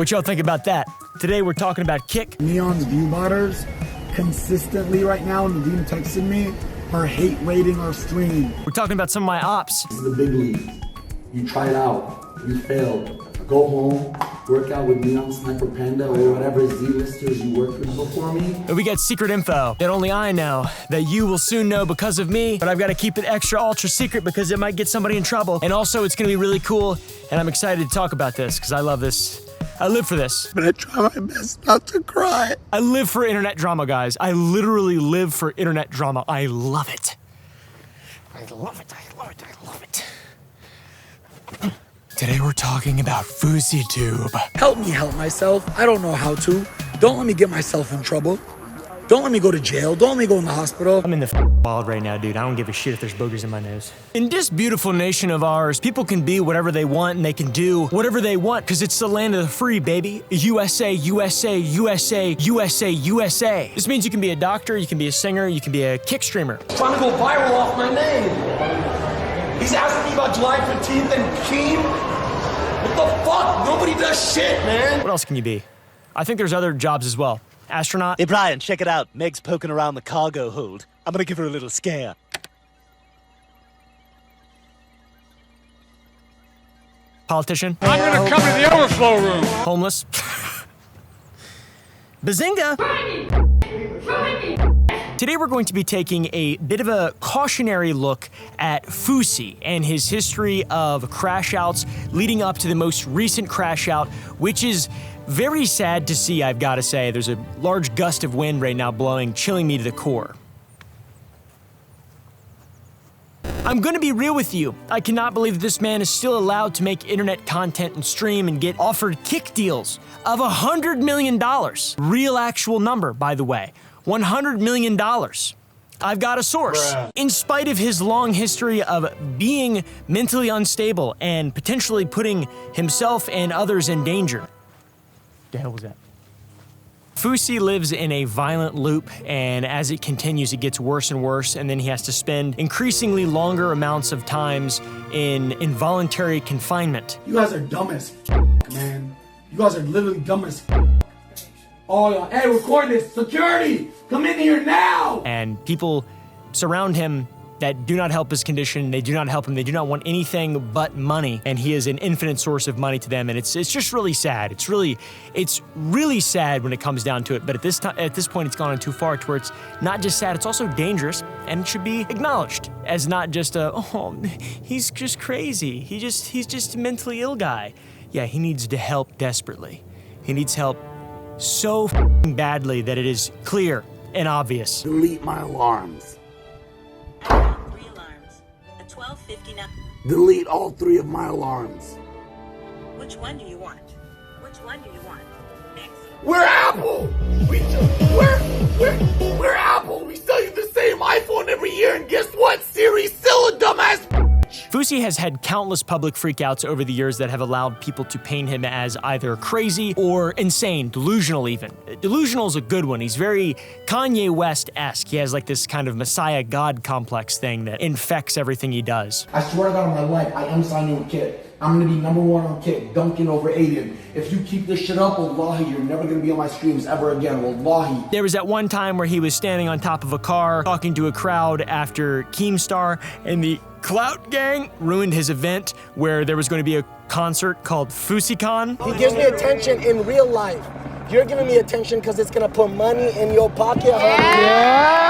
What y'all think about that? Today we're talking about Kick. Neon's view botters consistently right now, and Nadim texted me, are hate rating our stream. We're talking about some of my ops. This is the big league. You tried out, you failed. Go home, work out with Neon Sniper Panda or whatever Z-listers you worked with before me. And we got secret info that only I know, that you will soon know because of me, but I've got to keep it extra ultra secret because it might get somebody in trouble. And also it's gonna be really cool, and I'm excited to talk about this because I love this. I live for this. But I try my best not to cry. I live for internet drama, guys. I literally live for internet drama. I love it. I love it, I love it, I love it. Today we're talking about Fousey Tube. Help me help myself. I don't know how to. Don't let me get myself in trouble. Don't let me go to jail. Don't let me go in the hospital. I'm in the wild right now, dude. I don't give a shit if there's boogers in my nose. In this beautiful nation of ours, people can be whatever they want and they can do whatever they want because it's the land of the free, baby. USA, USA, USA, USA, USA. This means you can be a doctor, you can be a singer, you can be a kick streamer. Trying to go viral off my name. He's asking me about July 15th and Keem. What the fuck? Nobody does shit, man. What else can you be? I think there's other jobs as well. Astronaut. Hey, Brian, check it out. Meg's poking around the cargo hold. I'm gonna give her a little scare. Politician. I'm gonna come to the overflow room. Homeless. Bazinga! Today we're going to be taking a bit of a cautionary look at Fousey and his history of crash outs leading up to the most recent crash out, which is very sad to see, I've got to say. There's a large gust of wind right now blowing, chilling me to the core. I'm gonna be real with you. I cannot believe that this man is still allowed to make internet content and stream and get offered kick deals of $100 million. Real actual number, by the way. $100 million. I've got a source. Bruh. In spite of his long history of being mentally unstable and potentially putting himself and others in danger. The hell was that? Fousey lives in a violent loop, and as it continues, it gets worse and worse, and then he has to spend increasingly longer amounts of times in involuntary confinement. You guys are dumb as man. You guys are literally dumb as Oh, yeah. Hey, record this. Security, come in here now. And people surround him that do not help his condition. They do not help him. They do not want anything but money. And he is an infinite source of money to them. And it's just really sad. It's really sad when it comes down to it. But at this point, it's gone too far to where it's not just sad, it's also dangerous, and it should be acknowledged as not just he's just crazy. He's just a mentally ill guy. Yeah, he needs to help desperately. He needs help so badly that it is clear and obvious. Delete my alarms. 3 alarms. At 12:59. Delete all 3 of my alarms. Which one do you want? Which one do you want? Next. We're Apple. We're Apple. We sell you the same iPhone every year, and guess what? Siri's still a dumbass. Fousey has had countless public freakouts over the years that have allowed people to paint him as either crazy or insane, delusional even. Delusional is a good one. He's very Kanye West-esque. He has like this kind of Messiah God complex thing that infects everything he does. I swear to God on my life, I am signing with Kick. I'm gonna be #1 on Kick, dunking over Aiden. If you keep this shit up, wallahi, you're never gonna be on my streams ever again, wallahi. There was that one time where he was standing on top of a car talking to a crowd after Keemstar, and the Clout Gang ruined his event where there was going to be a concert called FouseyCon. He gives me attention in real life. You're giving me attention because it's gonna put money in your pocket, homie.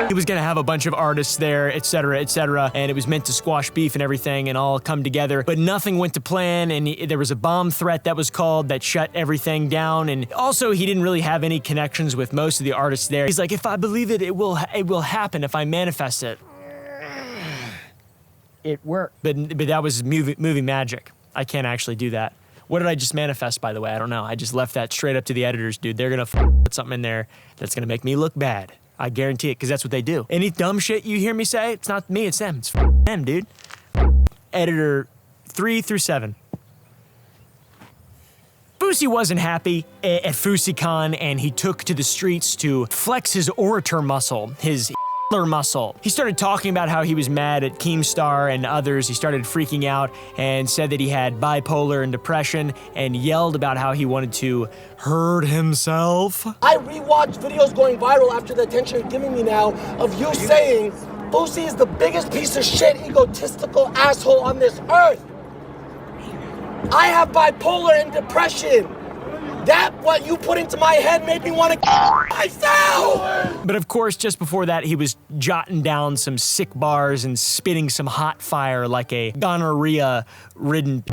He was gonna have a bunch of artists there, etc., and it was meant to squash beef and everything and all come together, but nothing went to plan, and there was a bomb threat that was called that shut everything down, and also he didn't really have any connections with most of the artists there. He's like, if I believe it, it will happen if I manifest it. It worked. But that was movie magic. I can't actually do that. What did I just manifest, by the way? I don't know. I just left that straight up to the editors, dude. They're gonna put something in there that's gonna make me look bad. I guarantee it, because that's what they do. Any dumb shit you hear me say, it's not me, it's them. It's them, dude. Editor 3 through 7. Fousey wasn't happy at FouseyCon, and he took to the streets to flex his orator muscle, his muscle. He started talking about how he was mad at Keemstar and others. He started freaking out and said that he had bipolar and depression and yelled about how he wanted to hurt himself. I rewatched videos going viral after the attention you're giving me now of you saying Fousey is the biggest piece of shit, egotistical asshole on this earth. I have bipolar and depression. That what you put into my head made me want to kill myself. But of course, just before that, he was jotting down some sick bars and spitting some hot fire like a gonorrhea-ridden.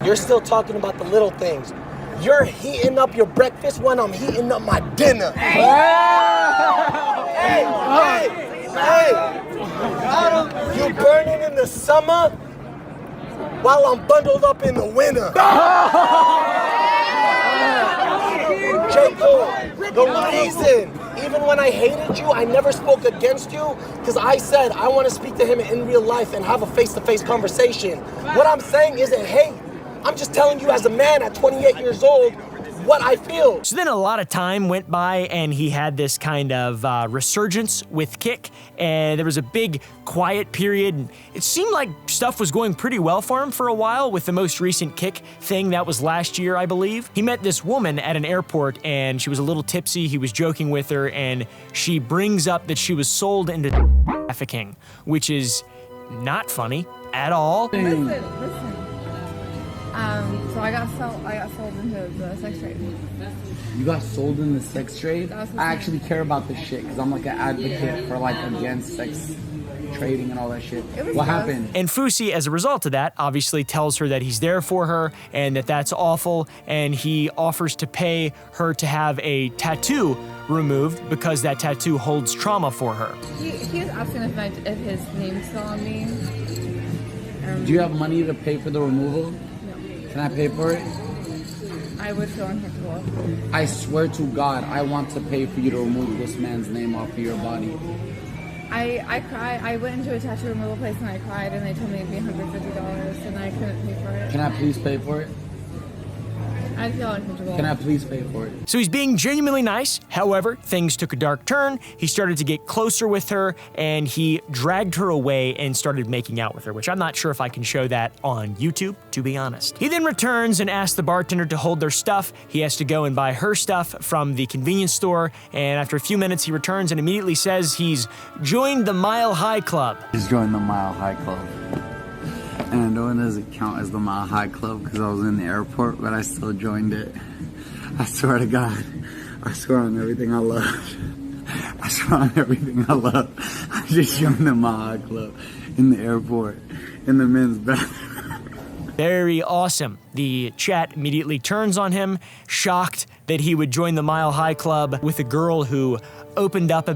You're still talking about the little things. You're heating up your breakfast when I'm heating up my dinner. Hey! You burning in the summer while I'm bundled up in the winter. J. Cole, the reason, even when I hated you, I never spoke against you, because I said I want to speak to him in real life and have a face-to-face conversation. What I'm saying isn't hate. I'm just telling you as a man at 28 years old what I feel. So then a lot of time went by and he had this kind of resurgence with Kick, and there was a big quiet period. It seemed like stuff was going pretty well for him for a while with the most recent Kick thing. That was last year, I believe. He met this woman at an airport and she was a little tipsy. He was joking with her and she brings up that she was sold into trafficking, which is not funny at all. Listen. So I got sold into the sex trade. You got sold in the sex trade? I actually care about this shit because I'm like an advocate for like against sex trading and all that shit. What happened? And Fousey, as a result of that, obviously tells her that he's there for her and that that's awful, and he offers to pay her to have a tattoo removed because that tattoo holds trauma for her. He was asking if his name's still on me. Do you have money to pay for the removal? Can I pay for it? I would feel uncomfortable. I swear to God, I want to pay for you to remove this man's name off of your body. I cried. I went into a tattoo removal place and I cried and they told me it'd be $150 and I couldn't pay for it. Can I please pay for it? I'd feel uncomfortable. Can I please pay for it? So he's being genuinely nice. However, things took a dark turn. He started to get closer with her and he dragged her away and started making out with her, which I'm not sure if I can show that on YouTube, to be honest. He then returns and asks the bartender to hold their stuff. He has to go and buy her stuff from the convenience store. And after a few minutes, he returns and immediately says he's joined the Mile High Club. He's joined the Mile High Club. And I know it doesn't count as the Mile High Club because I was in the airport, but I still joined it. I swear to God. I swear on everything I love. I swear on everything I love. I just joined the Mile High Club in the airport, in the men's bathroom. Very awesome. The chat immediately turns on him, shocked that he would join the Mile High Club with a girl who opened up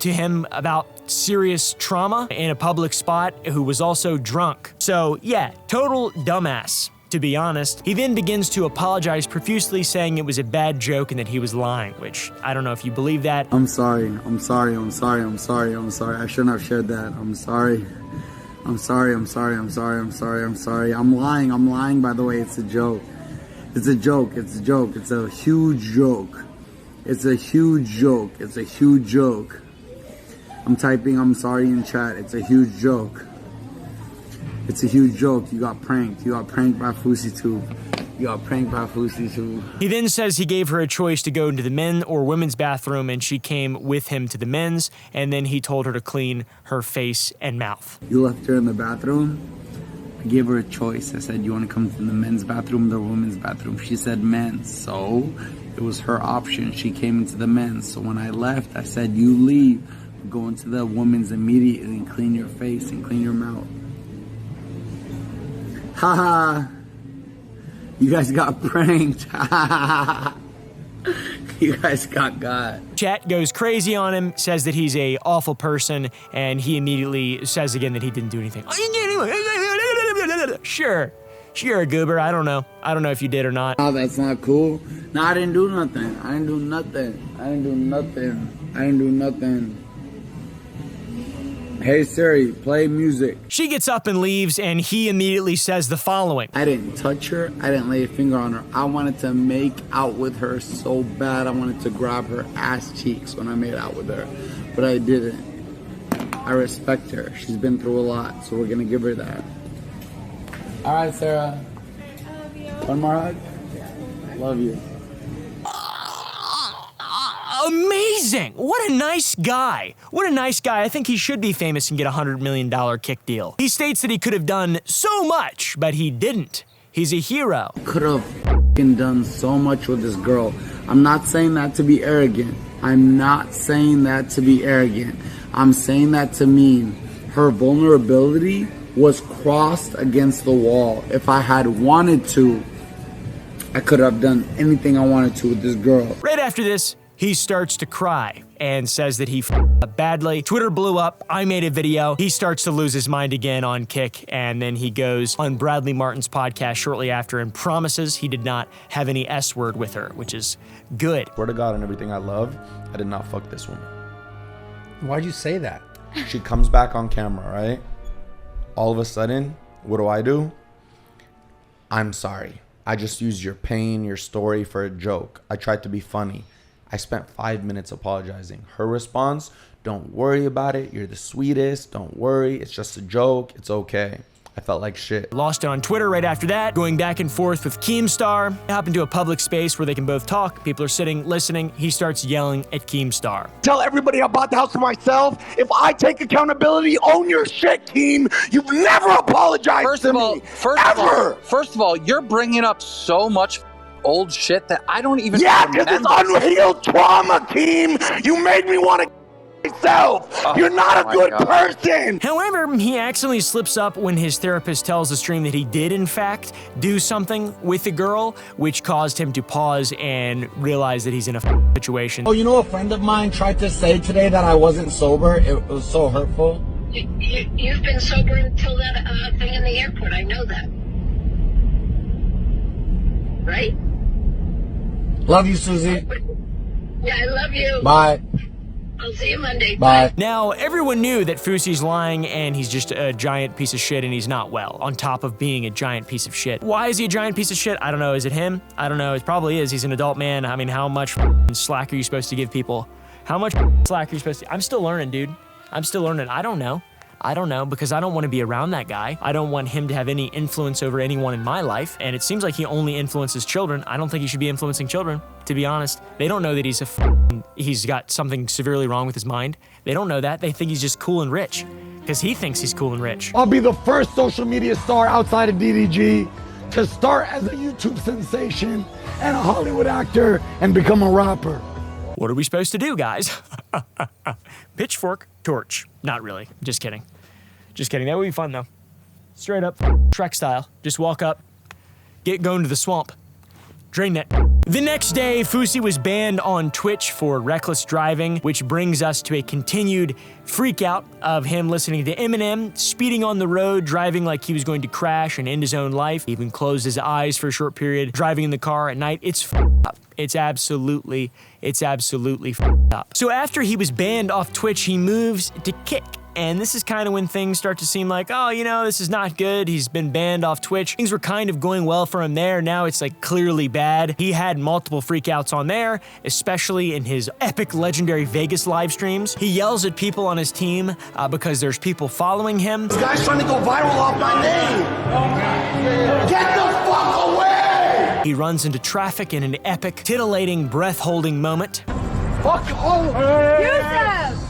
to him about serious trauma in a public spot, who was also drunk. So yeah, total dumbass, to be honest. He then begins to apologize profusely, saying it was a bad joke and that he was lying, which I don't know if you believe that. I'm sorry. I shouldn't have shared that. I'm sorry. I'm lying, by the way. It's a joke. It's a huge joke. I'm typing I'm sorry in chat. It's a huge joke. You got pranked. You got pranked by Fousey Tube. He then says he gave her a choice to go into the men or women's bathroom, and she came with him to the men's, and then he told her to clean her face and mouth. You left her in the bathroom? I gave her a choice. I said, you want to come to the men's bathroom or the women's bathroom? She said men's, so it was her option. She came into the men's. So when I left, I said, you leave. Go into the women's immediately and clean your face and clean your mouth. Haha. You guys got pranked. You guys got. Chat goes crazy on him, says that he's a awful person, and he immediately says again that he didn't do anything. Sure, Goober, I don't know if you did or not. Oh, that's not cool. No, I didn't do nothing. Hey Siri, play music. She gets up and leaves, and he immediately says the following. I didn't touch her. I didn't lay a finger on her. I wanted to make out with her so bad. I wanted to grab her ass cheeks when I made out with her, but I didn't. I respect her. She's been through a lot, so we're gonna give her that. All right, Sarah. I love you. One more hug? Love you. Amazing! What a nice guy. What a nice guy. I think he should be famous and get a $100 million kick deal. He states that he could have done so much, but he didn't. He's a hero. Could have done so much with this girl. I'm not saying that to be arrogant. I'm not saying that to be arrogant. I'm saying that to mean her vulnerability was crossed against the wall. If I had wanted to, I could have done anything I wanted to with this girl. Right after this, he starts to cry and says that he f***ed up badly. Twitter blew up. I made a video. He starts to lose his mind again on Kick, and then he goes on Bradley Martin's podcast shortly after and promises he did not have any S word with her, which is good. Swear to God and everything I love, I did not fuck this woman. Why'd you say that? She comes back on camera, right? All of a sudden, what do? I'm sorry. I just used your pain, your story for a joke. I tried to be funny. I spent 5 minutes apologizing. Her response, don't worry about it. You're the sweetest. Don't worry. It's just a joke. It's okay. I felt like shit. Lost it on Twitter right after that, going back and forth with Keemstar. Hop into a public space where they can both talk. People are sitting, listening. He starts yelling at Keemstar. Tell everybody I bought the house for myself. If I take accountability, own your shit, team. You've never apologized to me. First of all, you're bringing up so much old shit that I don't even remember. Because it's unhealed trauma, team. You made me want to myself. You're not a good person. However, he accidentally slips up when his therapist tells the stream that he did, in fact, do something with the girl, which caused him to pause and realize that he's in a situation. Oh, you know, a friend of mine tried to say today that I wasn't sober. It was so hurtful. You've been sober until that thing in the airport. I know that. Right? Love you, Susie. Yeah, I love you. Bye. I'll see you Monday. Bye. Now, everyone knew that Fousey's lying and he's just a giant piece of shit and he's not well, on top of being a giant piece of shit. Why is he a giant piece of shit? I don't know. Is it him? I don't know. It probably is. He's an adult man. I mean, how much slack are you supposed to give people? How much slack are you supposed to... I'm still learning, dude. I'm still learning. I don't know. Because I don't want to be around that guy. I don't want him to have any influence over anyone in my life, and it seems like he only influences children. I don't think he should be influencing children, to be honest. They don't know that he's got something severely wrong with his mind. They don't know that. They think he's just cool and rich, because he thinks he's cool and rich. I'll be the first social media star outside of DDG to start as a YouTube sensation and a Hollywood actor and become a rapper. What are we supposed to do, guys? Pitchfork, torch. Not really. Just kidding. Just kidding. That would be fun, though. Straight up, Shrek style. Just walk up, get going to the swamp. Drain net. The next day, Fousey was banned on Twitch for reckless driving, which brings us to a continued freak out of him listening to Eminem, speeding on the road, driving like he was going to crash and end his own life. He even closed his eyes for a short period, driving in the car at night. It's up. It's absolutely up. So after he was banned off Twitch, he moves to Kick. And this is kind of when things start to seem like, oh, you know, this is not good. He's been banned off Twitch. Things were kind of going well for him there. Now it's like clearly bad. He had multiple freakouts on there, especially in his epic legendary Vegas live streams. He yells at people on his team because there's people following him. This guy's trying to go viral off my name. Get the fuck away! He runs into traffic in an epic, titillating, breath-holding moment. Fuck off! Yusuf!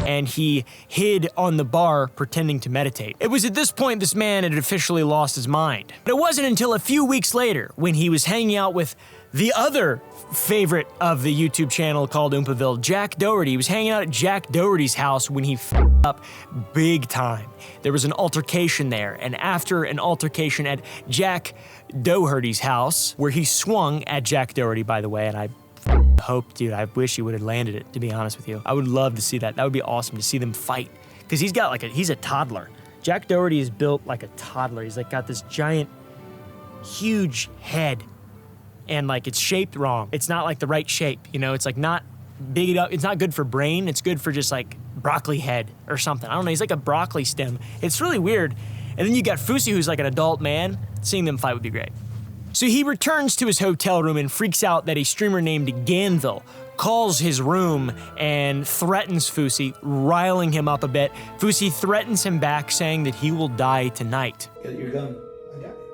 And he hid on the bar pretending to meditate. It was at this point this man had officially lost his mind. But it wasn't until a few weeks later when he was hanging out with the other favorite of the YouTube channel called Oompaville, Jack Doherty. He was hanging out at Jack Doherty's house when he f***ed up big time. There was an altercation there, and after an altercation at Jack Doherty's house, where he swung at Jack Doherty, by the way, and I hope, dude, I wish he would have landed it, to be honest with you. I would love to see that. That would be awesome to see them fight. Because he's got like he's a toddler. Jack Doherty is built like a toddler. He's like got this giant, huge head. And like it's shaped wrong. It's not like the right shape, you know? It's like not big enough. It's not good for brain. It's good for just like broccoli head or something. I don't know. He's like a broccoli stem. It's really weird. And then you got Fousey, who's like an adult man. Seeing them fight would be great. So he returns to his hotel room and freaks out that a streamer named Ganville calls his room and threatens Fousey, riling him up a bit. Fousey threatens him back, saying that he will die tonight. You're done.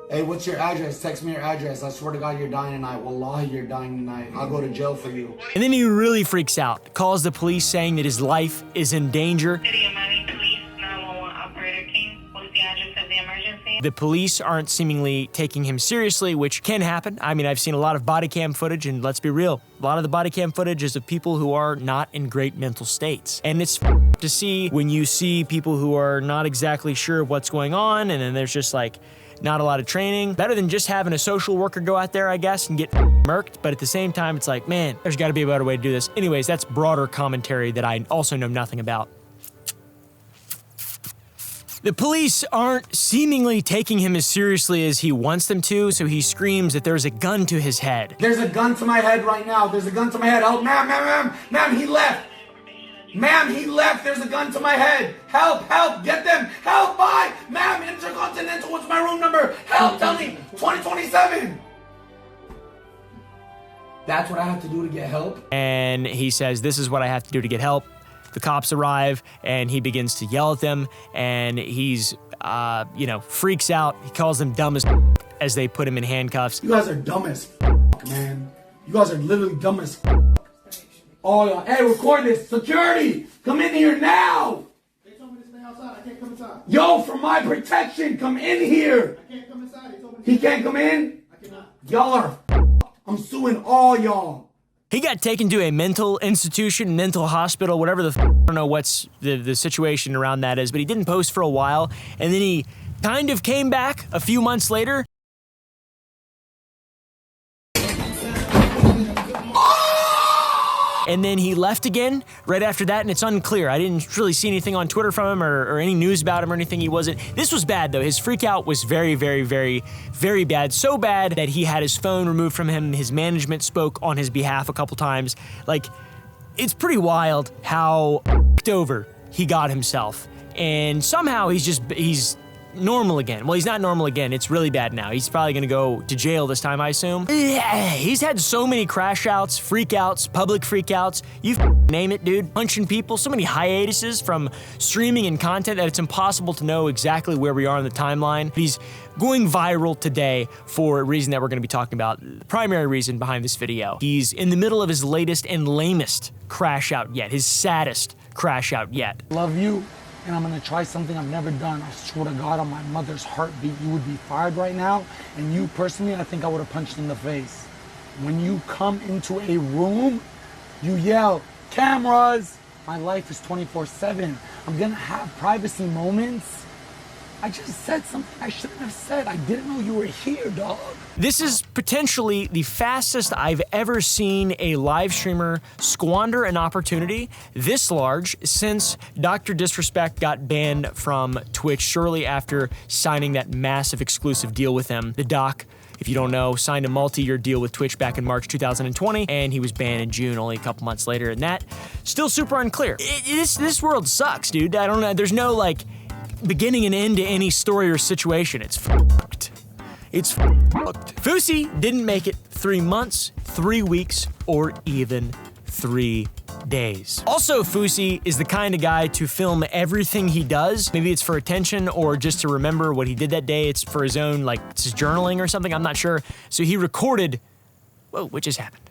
Hey, what's your address? Text me your address. I swear to God, you're dying tonight. Wallahi, you're dying tonight. I'll go to jail for you. And then he really freaks out, calls the police saying that his life is in danger. City of Miami Police, 911 operator King. What's the address of the emergency? The police aren't seemingly taking him seriously, which can happen. I mean, I've seen a lot of body cam footage, and let's be real, a lot of the body cam footage is of people who are not in great mental states. And it's to see when you see people who are not exactly sure of what's going on, and then there's just like, not a lot of training. Better than just having a social worker go out there, I guess, and get murked. But at the same time, it's like, man, there's got to be a better way to do this. Anyways, that's broader commentary that I also know nothing about. The police aren't seemingly taking him as seriously as he wants them to, so he screams that there's a gun to his head. There's a gun to my head right now. There's a gun to my head. Help, ma'am, he left. Ma'am, he left. There's a gun to my head. Help, get them. Help, bye. Ma'am, Intercontinental, what's my room number? Help, tell me. 2027. That's what I have to do to get help? And he says, this is what I have to do to get help. The cops arrive, and he begins to yell at them, and he's, freaks out. He calls them dumb as they put him in handcuffs. You guys are dumb as man. You guys are literally dumb as Oh, y'all. Hey, record this. Security, come in here now. They told me to stay outside. I can't come inside. Yo, for my protection, come in here. I can't come inside. They told me he can't come in? I cannot. Y'all are I'm suing all y'all. He got taken to a mental institution, mental hospital, whatever I don't know what's the situation around that is, but he didn't post for a while, and then he kind of came back a few months later. And then he left again right after that, and it's unclear. I didn't really see anything on Twitter from him or any news about him or anything. He wasn't. This was bad, though. His freak out was very, very, very, very bad. So bad that he had his phone removed from him. His management spoke on his behalf a couple times. Like, it's pretty wild how over he got himself. And somehow he's normal again. Well, he's not normal again. It's really bad now. He's probably gonna go to jail this time, I assume. He's had so many crash outs, freak outs, public freak outs. You name it, dude. Punching people, so many hiatuses from streaming and content that it's impossible to know exactly where we are in the timeline. He's going viral today for a reason that we're gonna be talking about. The primary reason behind this video. He's in the middle of his latest and lamest crash out yet, his saddest crash out yet. Love you. And I'm gonna try something I've never done. I swear to God, on my mother's heartbeat, you would be fired right now. And you personally, I think I would have punched in the face. When you come into a room, you yell, cameras. My life is 24/7. I'm gonna have privacy moments. I just said something I shouldn't have said. I didn't know you were here, dog. This is potentially the fastest I've ever seen a live streamer squander an opportunity this large since Dr. Disrespect got banned from Twitch shortly after signing that massive exclusive deal with them. The doc, if you don't know, signed a multi-year deal with Twitch back in March 2020, and he was banned in June, only a couple months later, and that still super unclear. This world sucks, dude. I don't know. There's no like beginning and end to any story or situation. It's fucked. It's fucked. Fousey didn't make it 3 months, 3 weeks, or even 3 days. Also, Fousey is the kind of guy to film everything he does. Maybe it's for attention or just to remember what he did that day. It's for his own, like, it's his journaling or something. I'm not sure. So he recorded, whoa, what just happened?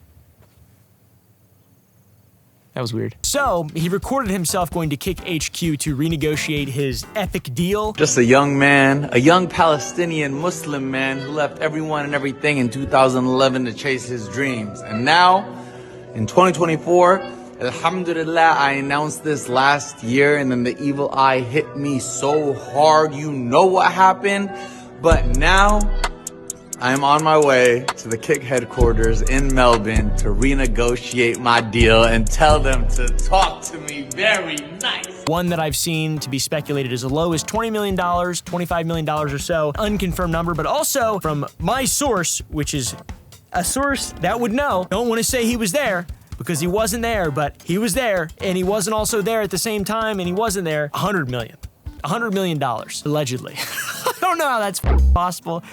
That was weird. So he recorded himself going to Kick HQ to renegotiate his epic deal. Just a young man, a young Palestinian Muslim man who left everyone and everything in 2011 to chase his dreams. And now, in 2024, alhamdulillah, I announced this last year and then the evil eye hit me so hard. You know what happened? But now, I'm on my way to the Kick headquarters in Melbourne to renegotiate my deal and tell them to talk to me very nice. One that I've seen to be speculated as low as $20 million, $25 million or so, unconfirmed number, but also from my source, which is a source that would know. Don't want to say he was there because he wasn't there, but he was there, and he wasn't also there at the same time, and he wasn't there. $100 million, allegedly. I don't know how that's possible.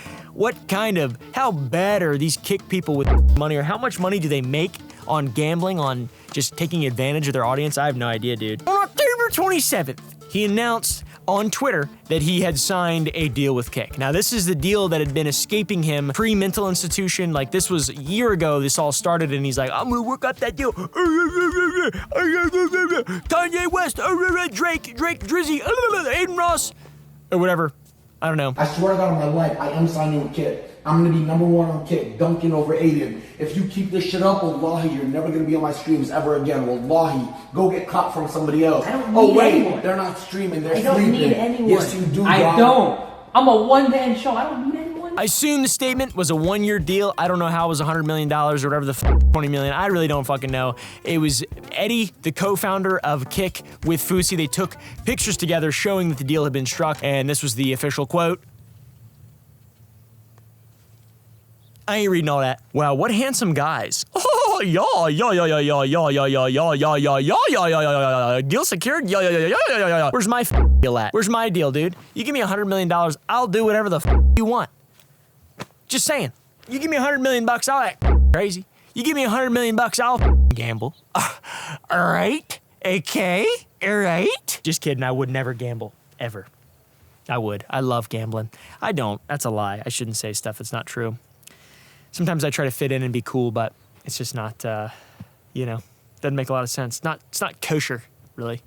How bad are these Kick people with money, or how much money do they make on gambling, on just taking advantage of their audience? I have no idea, dude. On October 27th, he announced on Twitter that he had signed a deal with Kick. Now, this is the deal that had been escaping him pre-mental institution. Like, this was a year ago, this all started, and he's like, I'm gonna work out that deal. Kanye West, Drake, Drizzy, Aiden Ross, or whatever. I don't know. I swear to God on my life, I am signing with Kick. I'm gonna be #1 on Kick, dunking over Aiden. If you keep this shit up, wallahi, you're never gonna be on my streams ever again. Wallahi, go get caught from somebody else. I don't need anyone. They're not streaming, they're I don't sleeping. need anyone. Yes, you do, I dog. don't. I'm a one-man show. I don't need anyone. I assume the statement was a 1-year deal. I don't know how it was $100 million or whatever the 20 million. I really don't fucking know. It was Eddie, the co-founder of Kick, with Fousey. They took pictures together showing that the deal had been struck, and this was the official quote. I ain't reading all that. Wow, what handsome guys. Oh, yeah. Deal secured? Yeah. Where's my deal at? Where's my deal, dude? You give me $100 million, I'll do whatever the you want. Just saying. You give me $100 million, I'll act crazy. You give me $100 million, I'll gamble. All right? Okay? All right? Just kidding, I would never gamble, ever. I would. I love gambling. I don't. That's a lie. I shouldn't say stuff that's not true. Sometimes I try to fit in and be cool, but it's just not, doesn't make a lot of sense. It's not kosher, really.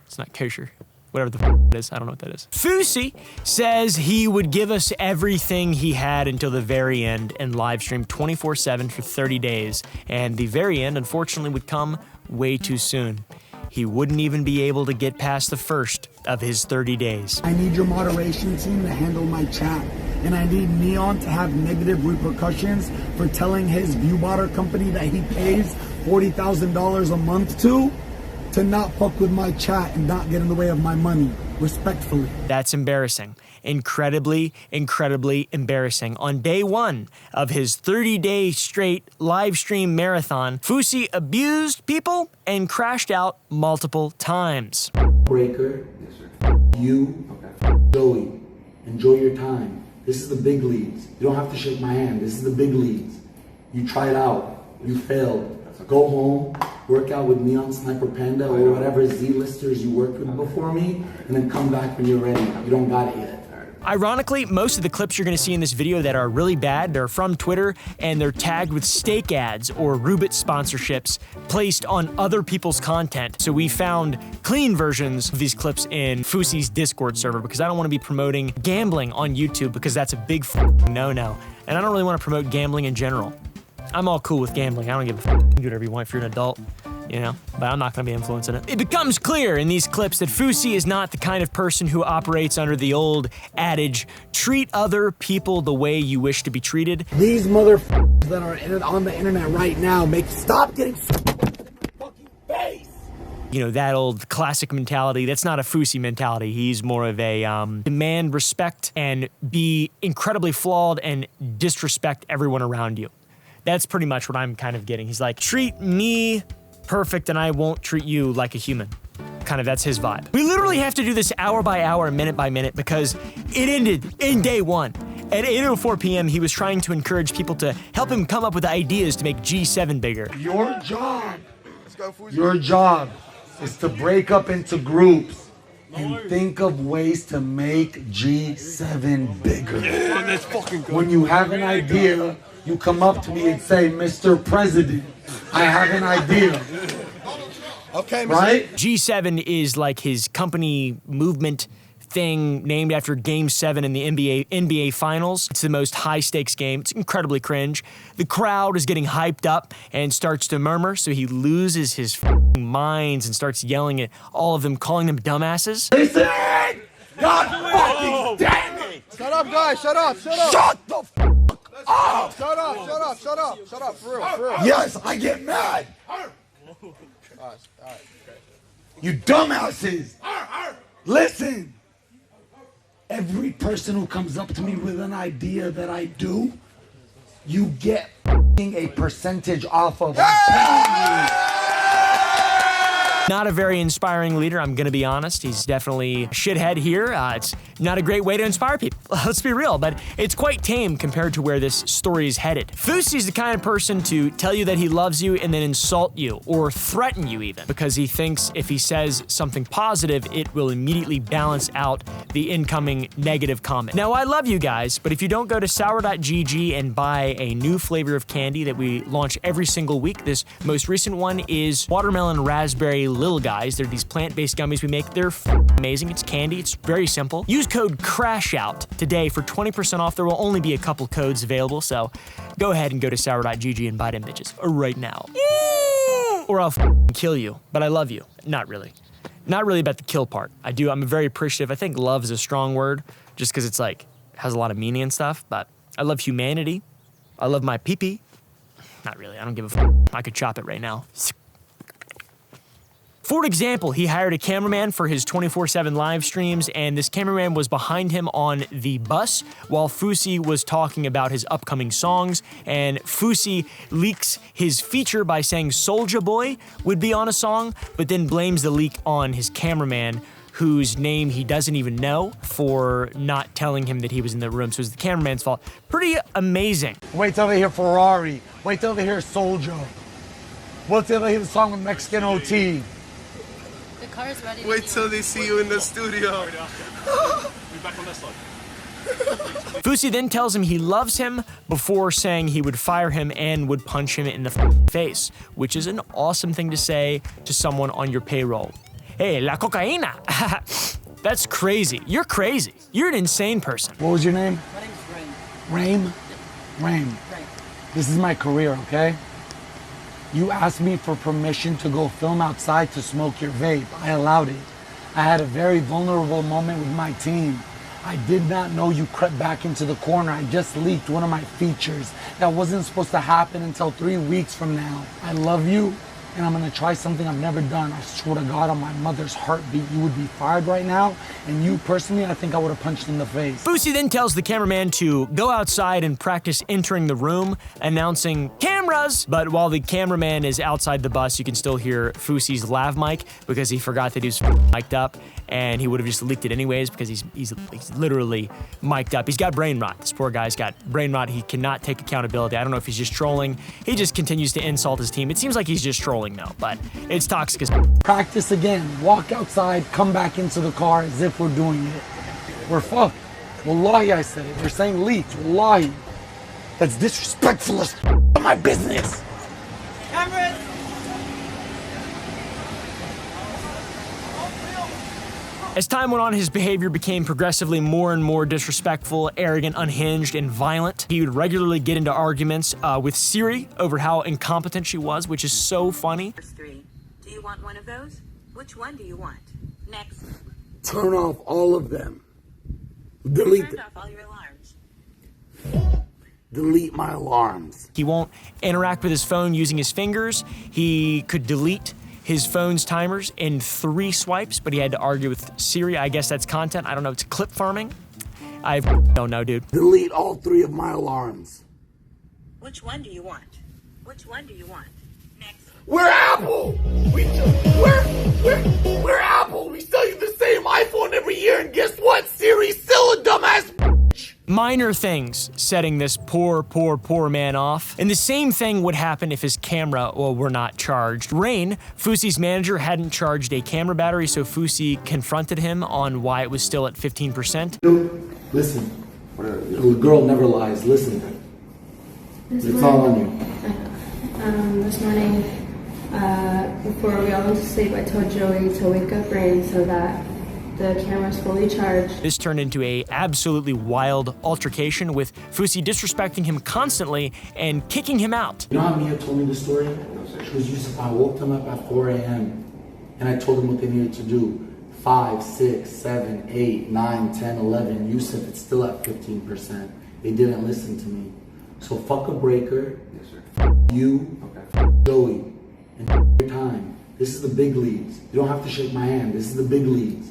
It's not kosher. Whatever the it is, I don't know what that is. Fousey says he would give us everything he had until the very end and live stream 24/7 for 30 days. And the very end, unfortunately, would come way too soon. He wouldn't even be able to get past the first of his 30 days. I need your moderation team to handle my chat. And I need Neon to have negative repercussions for telling his viewbotter company that he pays $40,000 a month to not fuck with my chat and not get in the way of my money, respectfully. That's embarrassing. Incredibly, incredibly embarrassing. On day 1 of his 30-day straight live stream marathon, Fousey abused people and crashed out multiple times. Breaker, yes, sir. You, Joey, enjoy your time. This is the big leagues. You don't have to shake my hand. This is the big leagues. You tried out. You failed. Go home, work out with Neon Sniper Panda or whatever Z-listers you worked with before me, and then come back when you're ready. You don't got it yet. Ironically, most of the clips you're gonna see in this video that are really bad, they're from Twitter, and they're tagged with steak ads or Rubit sponsorships placed on other people's content. So we found clean versions of these clips in Fousey's Discord server because I don't wanna be promoting gambling on YouTube because that's a big no-no. And I don't really wanna promote gambling in general. I'm all cool with gambling. I don't give a fuck. You can do whatever you want if you're an adult, but I'm not gonna be influencing it. It becomes clear in these clips that Fousey is not the kind of person who operates under the old adage, treat other people the way you wish to be treated. These motherfuckers that are on the internet right now stop getting fucking face. That old classic mentality, that's not a Fousey mentality. He's more of a demand respect and be incredibly flawed and disrespect everyone around you. That's pretty much what I'm kind of getting. He's like, treat me perfect and I won't treat you like a human. Kind of, that's his vibe. We literally have to do this hour by hour, minute by minute, because it ended in day 1. At 8:04 p.m., he was trying to encourage people to help him come up with ideas to make G7 bigger. Your job is to break up into groups and think of ways to make G7 bigger. Yeah, let's fucking go. When you have an idea, you come up to me and say, Mr. President, I have an idea. Okay, right? G7 is like his company movement thing named after Game 7 in the NBA Finals. It's the most high-stakes game. It's incredibly cringe. The crowd is getting hyped up and starts to murmur, so he loses his f***ing minds and starts yelling at all of them, calling them dumbasses. Listen! God fucking damn it! Shut up, guys. Shut up. Shut the f*** up! Shut up. For real. Yes, I get mad. You dumbasses! Listen! Every person who comes up to me with an idea that I do, you get a percentage off of. Not a very inspiring leader, I'm gonna be honest. He's definitely a shithead here. It's not a great way to inspire people. Let's be real, but it's quite tame compared to where this story is headed. Fousey's the kind of person to tell you that he loves you and then insult you, or threaten you even, because he thinks if he says something positive, it will immediately balance out the incoming negative comment. Now, I love you guys, but if you don't go to sour.gg and buy a new flavor of candy that we launch every single week, this most recent one is watermelon raspberry little guys. They're these plant-based gummies we make. They're amazing. It's candy. It's very simple. Use code CRASHOUT today for 20% off. There will only be a couple codes available, so go ahead and go to sour.gg and buy them bitches right now. Or I'll kill you, but I love you. Not really. Not really about the kill part. I'm very appreciative. I think love is a strong word, just because it's like, has a lot of meaning and stuff, but I love humanity. I love my pee-pee. Not really, I don't give a I could chop it right now. For example, he hired a cameraman for his 24/7 live streams, and this cameraman was behind him on the bus while Fousey was talking about his upcoming songs, and Fousey leaks his feature by saying Soulja Boy would be on a song, but then blames the leak on his cameraman, whose name he doesn't even know, for not telling him that he was in the room. So it's the cameraman's fault. Pretty amazing. Wait till they hear Ferrari. Wait till they hear Soulja. Wait till they hear the song with Mexican OT. The car's ready. Wait till they see you in the studio. Fousey then tells him he loves him before saying he would fire him and would punch him in the face, which is an awesome thing to say to someone on your payroll. Hey, la cocaína. That's crazy. You're crazy. You're an insane person. What was your name? My name's Rain. Rain? This is my career, okay? You asked me for permission to go film outside to smoke your vape. I allowed it. I had a very vulnerable moment with my team. I did not know you crept back into the corner. I just leaked one of my features. That wasn't supposed to happen until 3 weeks from now. I love you, and I'm gonna try something I've never done. I swear to God, on my mother's heartbeat, you would be fired right now, and you personally, I think I would have punched in the face. Fousey then tells the cameraman to go outside and practice entering the room, announcing cameras. But while the cameraman is outside the bus, you can still hear Fousey's lav mic because he forgot that he was mic'd up, and he would have just leaked it anyways because he's literally mic'd up. He's got brain rot. This poor guy's got brain rot. He cannot take accountability. I don't know if he's just trolling. He just continues to insult his team. It seems like he's just trolling though, but it's toxic as Practice again. Walk outside, come back into the car as if we're doing it. We're fucked. Wallahi, I said it. They're saying leaked. Wallahi. That's disrespectful as my business. Cameras! As time went on, his behavior became progressively more and more disrespectful, arrogant, unhinged, and violent. He would regularly get into arguments with Siri over how incompetent she was, which is so funny. Do you want one of those? Which one do you want? Next. Turn off all of them. Delete Turned off all your alarms. Delete my alarms. He won't interact with his phone using his fingers. He could delete his phone's timers in 3 swipes, but he had to argue with Siri. I guess that's content. I don't know. It's clip farming. I don't know, dude. Delete all 3 of my alarms. Which one do you want? Which one do you want? Next. We're Apple! We're Apple! We sell you the same iPhone every year, and guess what? Siri's still a dumbass bitch! Minor things setting this poor man off. And the same thing would happen if his camera were not charged. Rain, Fousey's manager, hadn't charged a camera battery, so Fousey confronted him on why it was still at 15%. Dude, listen. The girl never lies. Listen. It's all on you. This morning, before we all went to sleep, I told Joey to wake up Rain so that the camera's fully charged. This turned into a absolutely wild altercation with Fousey disrespecting him constantly and kicking him out. You know how Mia told me the story? She was Yusuf, I woke them up at 4 a.m. and I told them what they needed to do. 5, 6, 7, 8, 9, 10, 11. Yusuf, it's still at 15%. They didn't listen to me. So fuck a breaker, you, Joey, and your time. This is the big leagues. You don't have to shake my hand. This is the big leagues.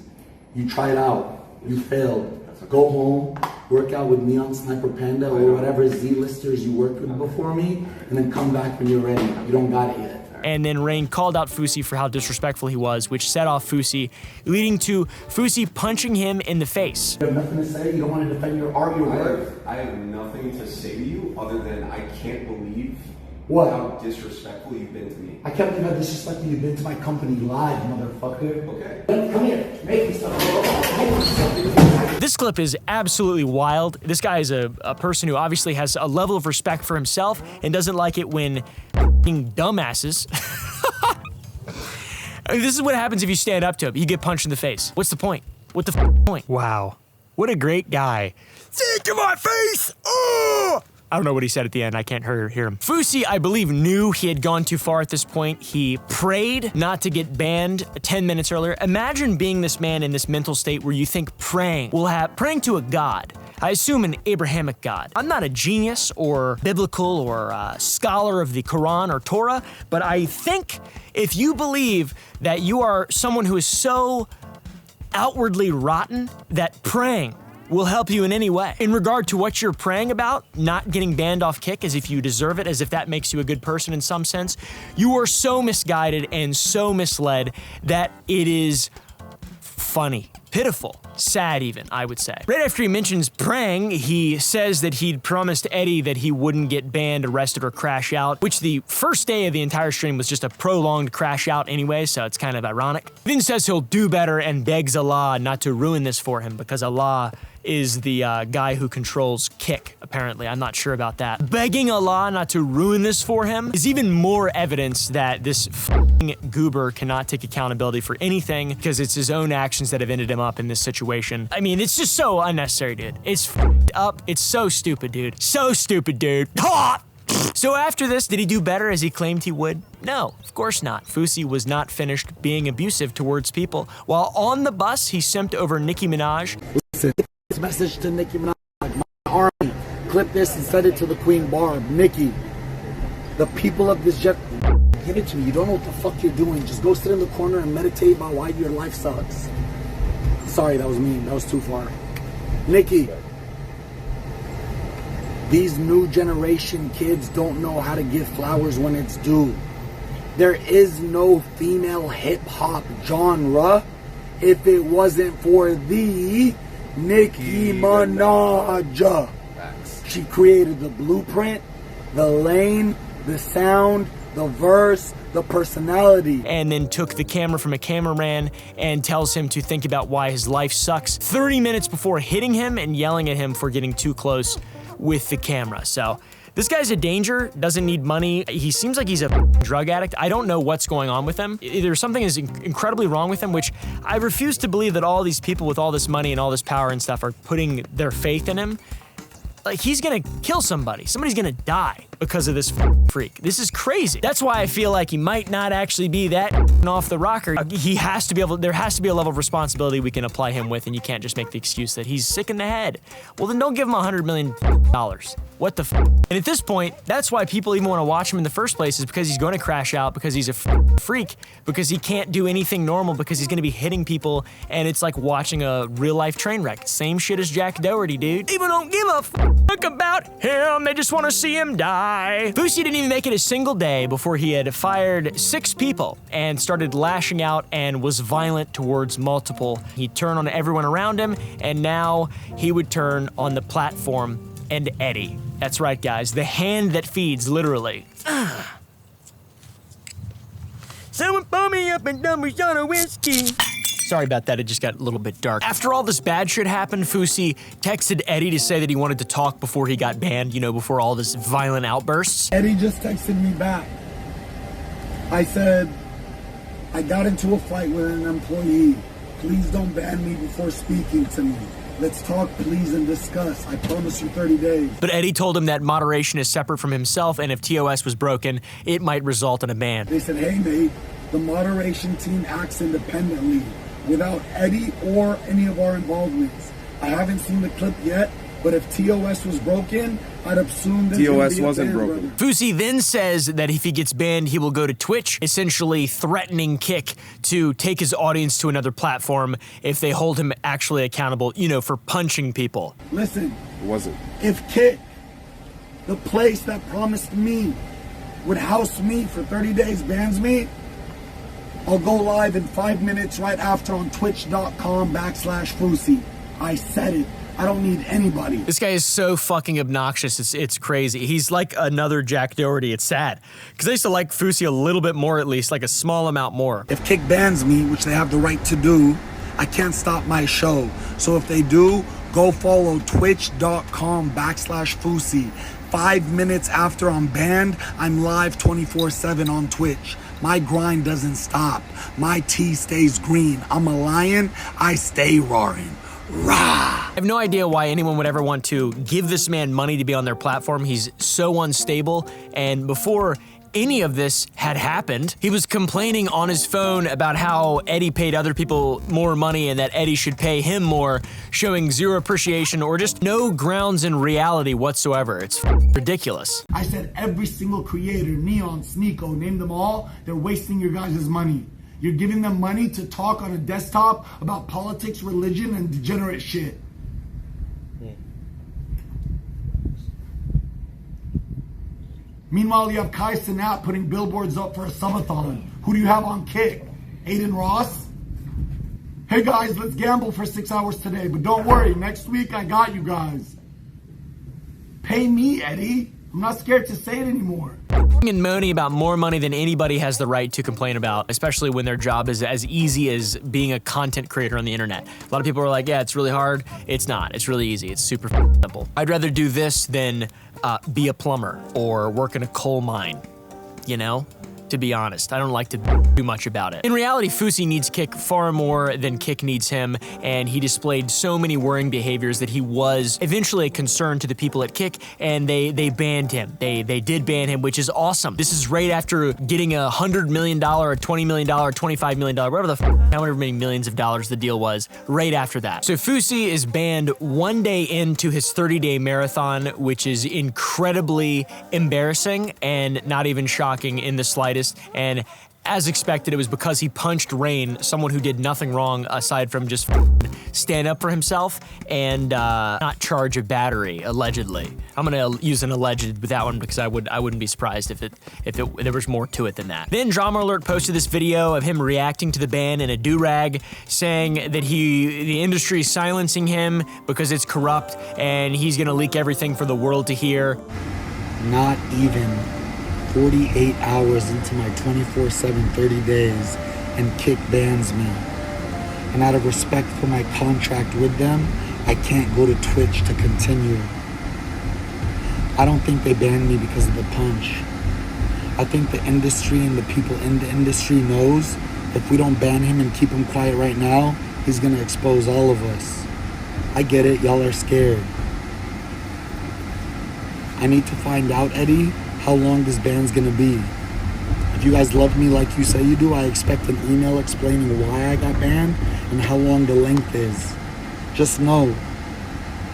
You tried out. You failed. Go home, work out with Neon Sniper Panda or whatever Z-listers you worked with before me, and then come back when you're ready. You don't got it yet. And then Rain called out Fousey for how disrespectful he was, which set off Fousey, leading to Fousey punching him in the face. You have nothing to say? You don't want to defend your art, your work? I have nothing to say to you other than I can't believe what? How disrespectful you've been to me. I can't believe how disrespectful you've been to my company live, motherfucker. Okay. Come here. Make me something. This clip is absolutely wild. This guy is a person who obviously has a level of respect for himself and doesn't like it when dumbasses. I mean, this is what happens if you stand up to him. You get punched in the face. What's the point? What the point? Wow. What a great guy. Say to my face! Oh! I don't know what he said at the end. I can't hear him. Fousey, I believe, knew he had gone too far at this point. He prayed not to get banned 10 minutes earlier. Imagine being this man in this mental state where you think praying to a god. I assume an Abrahamic god. I'm not a genius or biblical or scholar of the Quran or Torah, but I think if you believe that you are someone who is so outwardly rotten that praying will help you in any way. In regard to what you're praying about, not getting banned off Kick as if you deserve it, as if that makes you a good person in some sense, you are so misguided and so misled that it is funny, pitiful, sad even, I would say. Right after he mentions praying, he says that he'd promised Eddie that he wouldn't get banned, arrested, or crash out, which the first day of the entire stream was just a prolonged crash out anyway, so it's kind of ironic. He then says he'll do better and begs Allah not to ruin this for him because Allah is the guy who controls Kick, apparently. I'm not sure about that. Begging Allah not to ruin this for him is even more evidence that this f***ing goober cannot take accountability for anything because it's his own actions that have ended him up in this situation. I mean, it's just so unnecessary, dude. It's f***ed up. It's so stupid, dude. So stupid, dude. So after this, did he do better as he claimed he would? No, of course not. Fousey was not finished being abusive towards people. While on the bus, he simped over Nicki Minaj. Listen. This message to Nicki Minaj, my army, clip this and send it to the Queen Barb. Nicki, the people of this jet, give it to me. You don't know what the fuck you're doing. Just go sit in the corner and meditate about why your life sucks. Sorry, that was mean. That was too far. Nicki, these new generation kids don't know how to give flowers when it's due. There is no female hip-hop genre if it wasn't for the Nicki Minaj. She created the blueprint, the lane, the sound, the verse, the personality. And then took the camera from a cameraman and tells him to think about why his life sucks 30 minutes before hitting him and yelling at him for getting too close with the camera. So this guy's a danger, doesn't need money. He seems like he's a drug addict. I don't know what's going on with him. Either something is incredibly wrong with him, which I refuse to believe that all these people with all this money and all this power and stuff are putting their faith in him. Like, he's gonna kill somebody. Somebody's gonna die because of this freak. This is crazy. That's why I feel like he might not actually be that off the rocker. He has to be able, there has to be a level of responsibility we can apply him with, and you can't just make the excuse that he's sick in the head. Well, then don't give him $100 million. What the f? And at this point, that's why people even want to watch him in the first place, is because he's going to crash out, because he's a freak, because he can't do anything normal, because he's going to be hitting people, and it's like watching a real-life train wreck. Same shit as Jack Doherty, dude. People don't give a fuck about him. They just want to see him die. Fousey didn't even make it a single day before he had fired 6 people and started lashing out and was violent towards multiple. He'd turn on everyone around him, and now he would turn on the platform and Eddie. That's right, guys. The hand that feeds, literally. Someone pull me up and dump me on a whiskey. Sorry about that, it just got a little bit dark. After all this bad shit happened, Fousey texted Eddie to say that he wanted to talk before he got banned, you know, before all this violent outbursts. Eddie just texted me back. I said, I got into a fight with an employee. Please don't ban me before speaking to me. Let's talk, please, and discuss. I promise you 30 days. But Eddie told him that moderation is separate from himself, and if TOS was broken, it might result in a ban. They said, hey, mate, the moderation team acts independently without Eddie or any of our involvements. I haven't seen the clip yet, but if TOS was broken, I'd assume that TOS wasn't broken. Fousey then says that if he gets banned, he will go to Twitch, essentially threatening Kick to take his audience to another platform if they hold him actually accountable, you know, for punching people. Listen, it wasn't. If Kick, the place that promised me would house me for 30 days, bans me, I'll go live in 5 minutes right after on twitch.com/Fousey. I said it. I don't need anybody. This guy is so fucking obnoxious, it's crazy. He's like another Jack Doherty. It's sad. Because I used to like Fousey a little bit more, at least, like a small amount more. If Kick bans me, which they have the right to do, I can't stop my show. So if they do, go follow twitch.com/Fousey. 5 minutes after I'm banned, I'm live 24/7 on Twitch. My grind doesn't stop. My tea stays green. I'm a lion, I stay roaring. Rah! I have no idea why anyone would ever want to give this man money to be on their platform. He's so unstable, and before any of this had happened, he was complaining on his phone about how Eddie paid other people more money and that Eddie should pay him more, showing zero appreciation or just no grounds in reality whatsoever. It's ridiculous. I said every single creator, Neon, Sneeko, name them all, they're wasting your guys' money. You're giving them money to talk on a desktop about politics, religion, and degenerate shit. Meanwhile, you have Kai Cenat putting billboards up for a subathon. Who do you have on Kick? Aiden Ross? Hey guys, let's gamble for 6 hours today, but don't worry, next week I got you guys. Pay me, Eddie. I'm not scared to say it anymore. And moaning about more money than anybody has the right to complain about, especially when their job is as easy as being a content creator on the internet. A lot of people are like, yeah, it's really hard. It's not. It's really easy. It's super simple. I'd rather do this than be a plumber or work in a coal mine, you know? To be honest, I don't like to do much about it. In reality, Fousey needs Kick far more than Kick needs him, and he displayed so many worrying behaviors that he was eventually a concern to the people at Kick, and they banned him. They did ban him, which is awesome. This is right after getting $100 million, $20 million, $25 million, whatever the however many millions of dollars the deal was, right after that. So Fousey is banned 1 day into his 30-day marathon, which is incredibly embarrassing and not even shocking in the slightest. And as expected, it was because he punched Rain, someone who did nothing wrong aside from just stand up for himself and not charge a battery, allegedly. I'm gonna use an alleged with that one because I wouldn't be surprised if there was more to it than that. Then Drama Alert posted this video of him reacting to the ban in a do-rag, saying that the industry is silencing him because it's corrupt and he's gonna leak everything for the world to hear. Not even 48 hours into my 24/7 30 days and Kick bans me. And out of respect for my contract with them, I can't go to Twitch to continue. I don't think they banned me because of the punch. I think the industry and the people in the industry knows if we don't ban him and keep him quiet right now, he's gonna expose all of us. I get it, y'all are scared. I need to find out, Eddie, how long this ban's gonna be. If you guys love me like you say you do, I expect an email explaining why I got banned and how long the length is. Just know,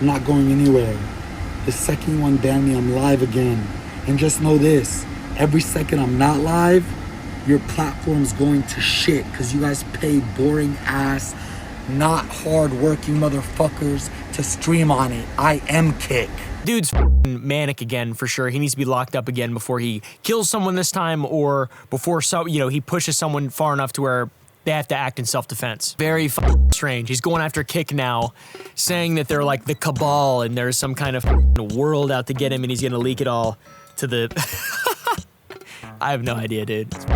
I'm not going anywhere. The second one ban me, I'm live again. And just know this, every second I'm not live, your platform's going to shit because you guys pay boring ass, not hard-working motherfuckers to stream on it. I am Kick. Dude's manic again for sure. He needs to be locked up again before he kills someone this time, or before he pushes someone far enough to where they have to act in self-defense. Very strange. He's going after Kick now, saying that they're like the cabal and there's some kind of world out to get him and he's gonna leak it all to the... I have no idea, dude. It's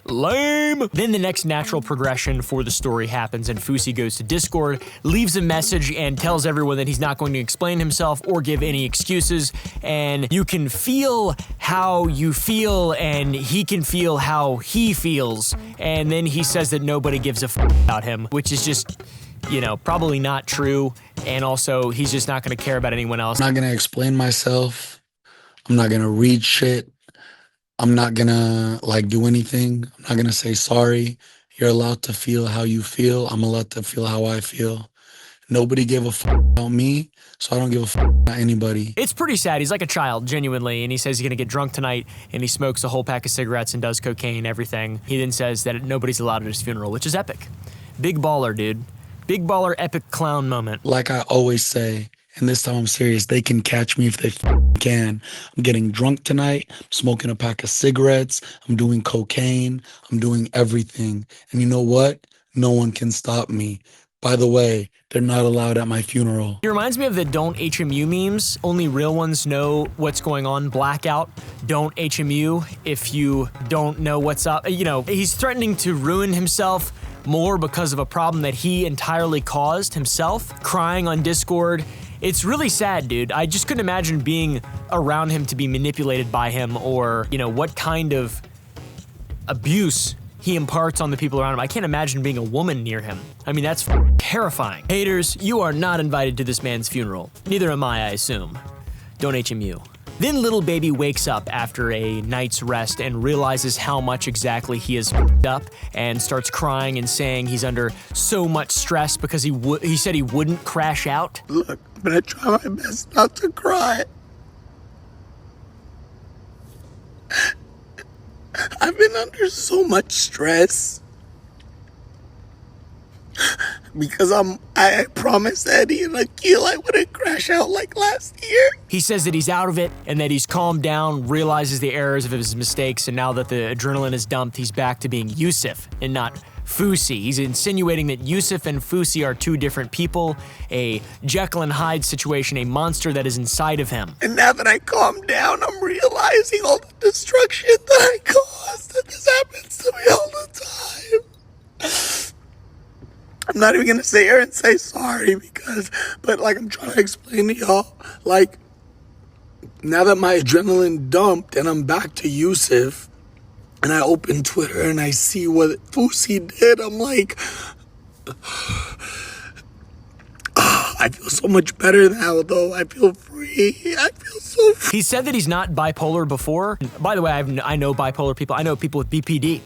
lame. Then the next natural progression for the story happens and Fousey goes to Discord, leaves a message and tells everyone that he's not going to explain himself or give any excuses, and you can feel how you feel and he can feel how he feels, and then he says that nobody gives a about him, which is just, you know, probably not true, and also he's just not going to care about anyone else. I'm not going to explain myself. I'm not going to read shit. I'm not gonna do anything. I'm not gonna say sorry. You're allowed to feel how you feel. I'm allowed to feel how I feel. Nobody gave a about me, so I don't give a about anybody. It's pretty sad. He's like a child, genuinely, and he says he's gonna get drunk tonight, and he smokes a whole pack of cigarettes and does cocaine, everything. He then says that nobody's allowed at his funeral, which is epic. Big baller, dude. Big baller, epic clown moment. Like I always say, And this time I'm serious. They can catch me if they can. I'm getting drunk tonight. I'm smoking a pack of cigarettes. I'm doing cocaine. I'm doing everything. And you know what? No one can stop me. By the way, they're not allowed at my funeral. He reminds me of the don't HMU memes. Only real ones know what's going on. Blackout. Don't HMU if you don't know what's up. You know, he's threatening to ruin himself more because of a problem that he entirely caused himself. Crying on Discord. It's really sad, dude. I just couldn't imagine being around him to be manipulated by him, or, you know, what kind of abuse he imparts on the people around him. I can't imagine being a woman near him. I mean, that's terrifying. Haters, you are not invited to this man's funeral. Neither am I assume. Don't HMU. Then Little Baby wakes up after a night's rest and realizes how much exactly he is up, and starts crying and saying he's under so much stress because he said he wouldn't crash out. Look, I'm gonna try my best not to cry. I've been under so much stress because I promised Eddie and Akil I wouldn't crash out like last year. He says that he's out of it and that he's calmed down, realizes the errors of his mistakes, and now that the adrenaline is dumped, he's back to being Yusuf and not Fousey. He's insinuating that Yusuf and Fousey are two different people, a Jekyll and Hyde situation, a monster that is inside of him. And now that I calmed down, I'm realizing all the destruction that I caused, and this happens to me all the time. I'm not even gonna sit here and say sorry but like I'm trying to explain to y'all, like, now that my adrenaline dumped and I'm back to Yusuf, and I open Twitter and I see what Fousey did, I'm like, I feel so much better now, though. I feel free. I feel so free. He said that he's not bipolar before. By the way, I know bipolar people. I know people with BPD.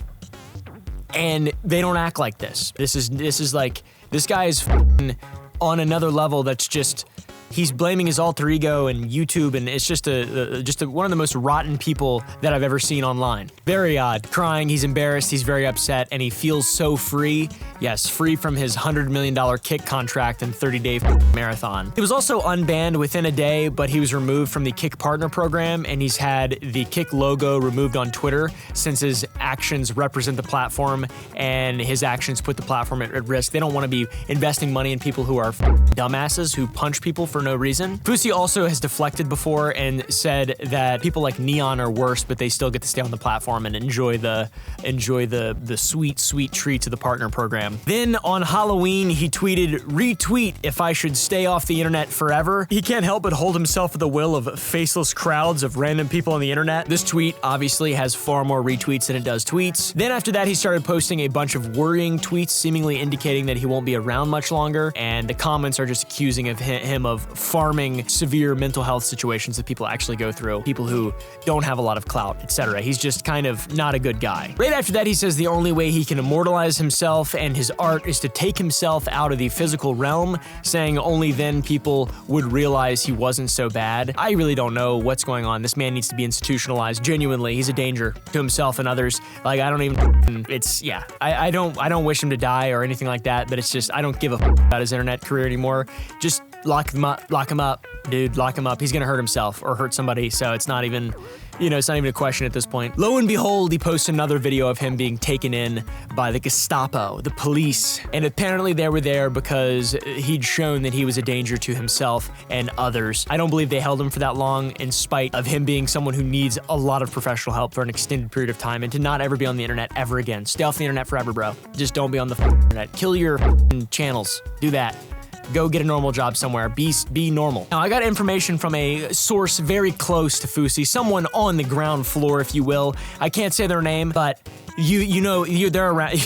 And they don't act like this. This is like, this guy is on another level that's just, he's blaming his alter ego and YouTube, and it's just one of the most rotten people that I've ever seen online. Very odd. Crying, he's embarrassed, he's very upset, and he feels so free. Yes, free from his $100 million kick contract and 30-day marathon. He was also unbanned within a day, but he was removed from the Kick Partner Program, and he's had the Kick logo removed on Twitter since his actions represent the platform, and his actions put the platform at risk. They don't want to be investing money in people who are dumbasses who punch people for no reason. Fousey also has deflected before and said that people like Neon are worse, but they still get to stay on the platform and enjoy the sweet treats of the partner program. Then on Halloween, he tweeted, "Retweet if I should stay off the internet forever." He can't help but hold himself at the will of faceless crowds of random people on the internet. This tweet obviously has far more retweets than it does tweets. Then after that, he started posting a bunch of worrying tweets, seemingly indicating that he won't be around much longer, and the comments are just accusing him of farming severe mental health situations that people actually go through, people who don't have a lot of clout, etc. He's just kind of not a good guy. Right after that, he says the only way he can immortalize himself and his art is to take himself out of the physical realm, saying only then people would realize he wasn't so bad. I really don't know what's going on. This man needs to be institutionalized. Genuinely, he's a danger to himself and others. Like, I don't even, it's, yeah. I don't wish him to die or anything like that, but it's just, I don't give a about his internet career anymore. Just lock him up, dude, lock him up. He's gonna hurt himself or hurt somebody, so it's not even, it's not even a question at this point. Lo and behold, he posts another video of him being taken in by the Gestapo, the police, and apparently they were there because he'd shown that he was a danger to himself and others. I don't believe they held him for that long, in spite of him being someone who needs a lot of professional help for an extended period of time, and to not ever be on the internet ever again. Stay off the internet forever, bro. Just don't be on the internet. Kill your channels. Do that. Go get a normal job somewhere. Be normal. Now, I got information from a source very close to Fousey, someone on the ground floor, if you will. I can't say their name, but they're around.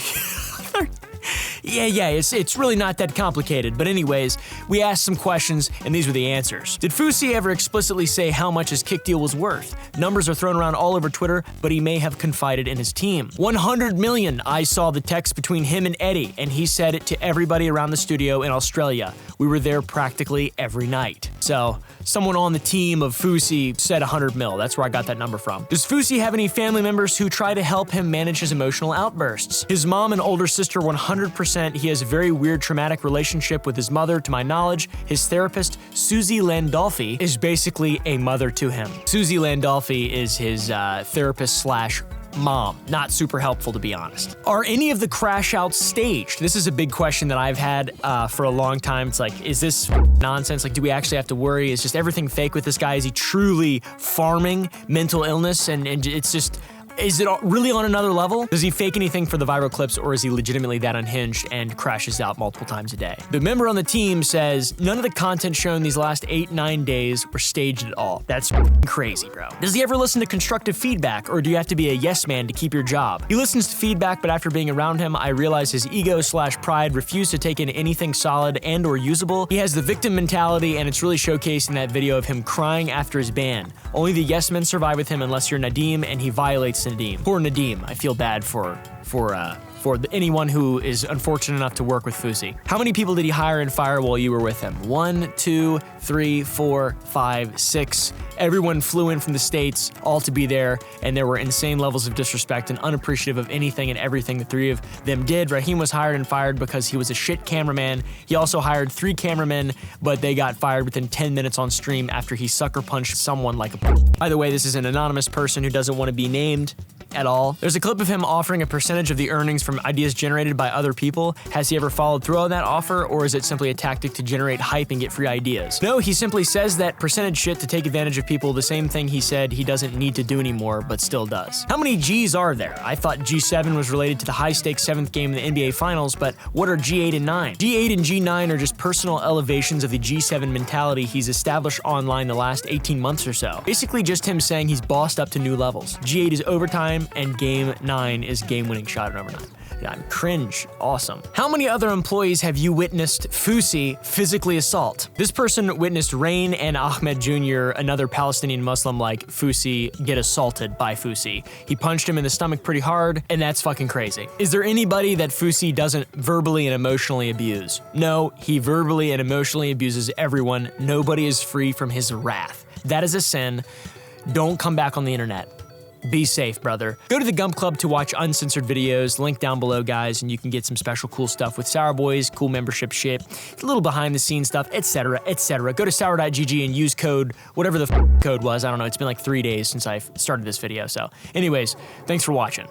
Yeah, it's really not that complicated. But anyways, we asked some questions, and these were the answers. Did Fousey ever explicitly say how much his kick deal was worth? Numbers are thrown around all over Twitter, but he may have confided in his team. 100 million, I saw the text between him and Eddie, and he said it to everybody around the studio in Australia. We were there practically every night. So, someone on the team of Fousey said 100 mil. That's where I got that number from. Does Fousey have any family members who try to help him manage his emotional outbursts? His mom and older sister 100%. He has a very weird traumatic relationship with his mother, to my knowledge. His therapist, Susie Landolfi, is basically a mother to him. Susie Landolfi is his therapist slash mom. Not super helpful, to be honest. Are any of the crash outs staged? This is a big question that I've had for a long time. It's like, is this nonsense? Like, do we actually have to worry? Is just everything fake with this guy? Is he truly farming mental illness? And it's just, is it really on another level? Does he fake anything for the viral clips, or is he legitimately that unhinged and crashes out multiple times a day? The member on the team says none of the content shown these last 8-9 days were staged at all. That's crazy, bro. Does he ever listen to constructive feedback, or do you have to be a yes man to keep your job? He listens to feedback, but after being around him, I realize his ego slash pride refuse to take in anything solid and or usable. He has the victim mentality, and it's really showcased in that video of him crying after his ban. Only the yes men survive with him unless you're Nadim, and he violates Nadim. Poor Nadim. I feel bad for anyone who is unfortunate enough to work with Fousey. How many people did he hire and fire while you were with him? 1, 2, 3, 4, 5, 6. Everyone flew in from the States, all to be there, and there were insane levels of disrespect and unappreciative of anything and everything the three of them did. Raheem was hired and fired because he was a shit cameraman. He also hired 3 cameramen, but they got fired within 10 minutes on stream after he sucker punched someone like a... By the way, this is an anonymous person who doesn't want to be named at all. There's a clip of him offering a percentage of the earnings from ideas generated by other people. Has he ever followed through on that offer, or is it simply a tactic to generate hype and get free ideas? No, he simply says that percentage shit to take advantage of people, the same thing he said he doesn't need to do anymore, but still does. How many Gs are there? I thought G7 was related to the high-stakes 7th game in the NBA Finals, but what are G8 and 9? G8 and G9 are just personal elevations of the G7 mentality he's established online the last 18 months or so. Basically just him saying he's bossed up to new levels. G8 is overtime, and Game 9 is game-winning shot at overtime. Yeah, I'm cringe. Awesome. How many other employees have you witnessed Fousey physically assault? This person witnessed Rain and Ahmed Jr., another Palestinian Muslim like Fousey, get assaulted by Fousey. He punched him in the stomach pretty hard, and that's fucking crazy. Is there anybody that Fousey doesn't verbally and emotionally abuse? No, he verbally and emotionally abuses everyone. Nobody is free from his wrath. That is a sin. Don't come back on the internet. Be safe, brother. Go to the Gump Club to watch uncensored videos. Link down below, guys, and you can get some special cool stuff with Sour Boys, cool membership shit, a little behind-the-scenes stuff, etc., etc. Go to sour.gg and use code, whatever the code was. I don't know. It's been like 3 days since I started this video. So anyways, thanks for watching.